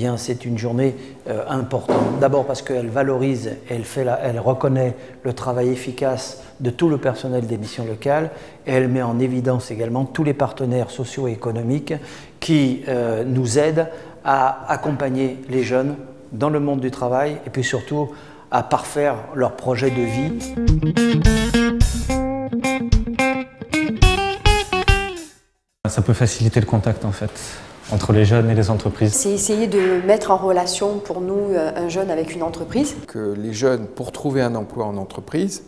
bien, c'est une journée importante. D'abord parce qu'elle valorise, elle reconnaît le travail efficace de tout le personnel des missions locales et elle met en évidence également tous les partenaires sociaux et économiques qui nous aident à accompagner les jeunes dans le monde du travail et puis surtout à parfaire leur projet de vie. Ça peut faciliter le contact en fait, entre les jeunes et les entreprises. C'est essayer de mettre en relation pour nous un jeune avec une entreprise. Que les jeunes, pour trouver un emploi en entreprise,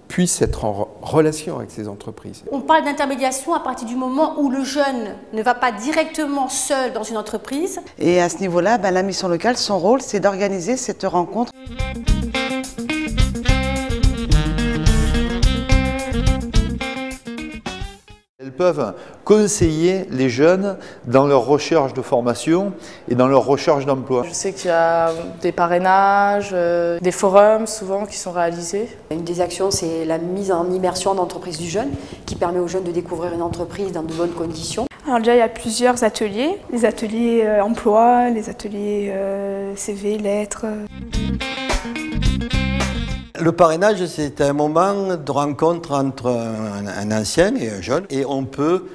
puissent être en relation avec ces entreprises. On parle d'intermédiation à partir du moment où le jeune ne va pas directement seul dans une entreprise. Et à ce niveau-là, la mission locale, son rôle, c'est d'organiser cette rencontre. Elles peuvent conseiller les jeunes dans leur recherche de formation et dans leur recherche d'emploi. Je sais qu'il y a des parrainages, des forums souvent qui sont réalisés. Une des actions, c'est la mise en immersion d'entreprise du jeune qui permet aux jeunes de découvrir une entreprise dans de bonnes conditions. Alors déjà, il y a plusieurs ateliers. Les ateliers emploi, les ateliers CV, lettres. Le parrainage, c'est un moment de rencontre entre un ancien et un jeune. Et on peut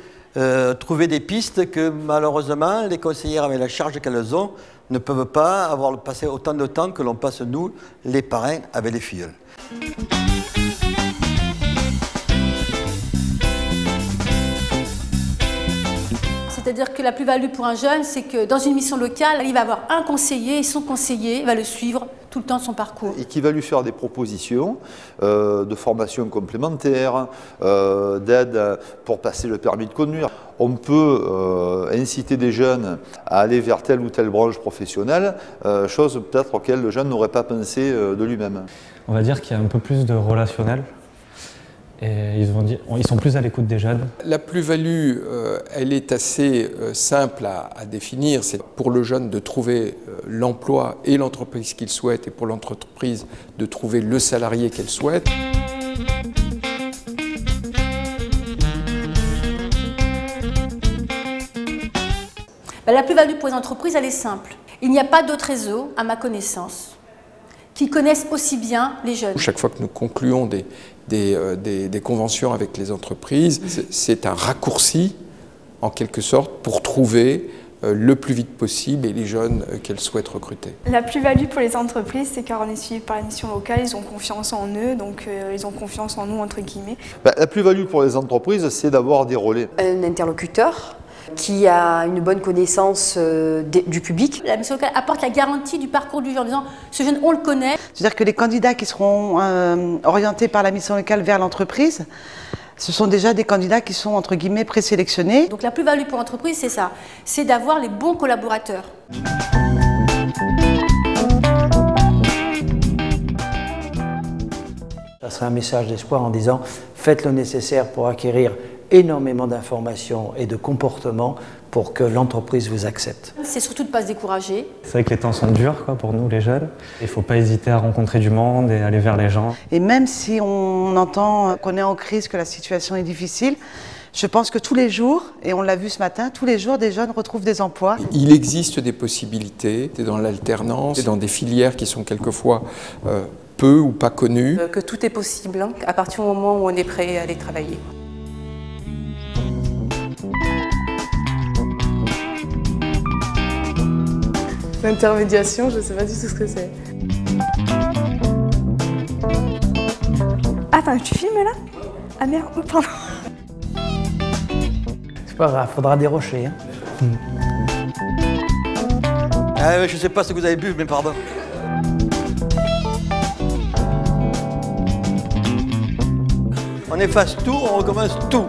trouver des pistes que malheureusement, les conseillères avec la charge qu'elles ont ne peuvent pas avoir passé autant de temps que l'on passe nous, les parrains, avec les filleuls. C'est-à-dire que la plus-value pour un jeune, c'est que dans une mission locale, il va avoir un conseiller et son conseiller va le suivre tout le temps de son parcours. Et qui va lui faire des propositions de formation complémentaire, d'aide pour passer le permis de conduire. On peut inciter des jeunes à aller vers telle ou telle branche professionnelle, chose peut-être auquel le jeune n'aurait pas pensé de lui-même. On va dire qu'il y a un peu plus de relationnel. Et ils sont plus à l'écoute des jeunes. La plus-value, elle est assez simple à définir. C'est pour le jeune de trouver l'emploi et l'entreprise qu'il souhaite et pour l'entreprise de trouver le salarié qu'elle souhaite. La plus-value pour les entreprises, elle est simple. Il n'y a pas d'autre réseau, à ma connaissance, qui connaissent aussi bien les jeunes. Chaque fois que nous concluons des conventions avec les entreprises, c'est un raccourci, en quelque sorte, pour trouver le plus vite possible et les jeunes qu'elles souhaitent recruter. La plus-value pour les entreprises, c'est car on est suivi par la mission locale, ils ont confiance en eux, donc ils ont confiance en nous, entre guillemets. La plus-value pour les entreprises, c'est d'avoir des relais. Un interlocuteur qui a une bonne connaissance du public. La mission locale apporte la garantie du parcours du jeune en disant ce jeune, on le connaît. C'est-à-dire que les candidats qui seront orientés par la mission locale vers l'entreprise, ce sont déjà des candidats qui sont entre guillemets présélectionnés. Donc la plus-value pour l'entreprise, c'est ça, c'est d'avoir les bons collaborateurs. Ça serait un message d'espoir en disant faites le nécessaire pour acquérir énormément d'informations et de comportements pour que l'entreprise vous accepte. C'est surtout de ne pas se décourager. C'est vrai que les temps sont durs pour nous les jeunes. Il ne faut pas hésiter à rencontrer du monde et aller vers les gens. Et même si on entend qu'on est en crise, que la situation est difficile, je pense que tous les jours, et on l'a vu ce matin, tous les jours des jeunes retrouvent des emplois. Il existe des possibilités dans l'alternance, dans des filières qui sont quelquefois peu ou pas connues. Que tout est possible à partir du moment où on est prêt à aller travailler. L'intermédiation, je ne sais pas du tout ce que c'est. Attends, tu filmes là? Ah merde, pardon. C'est pas grave, faudra dérocher. Hein. Je ne sais pas ce que vous avez bu, mais pardon. On efface tout, on recommence tout.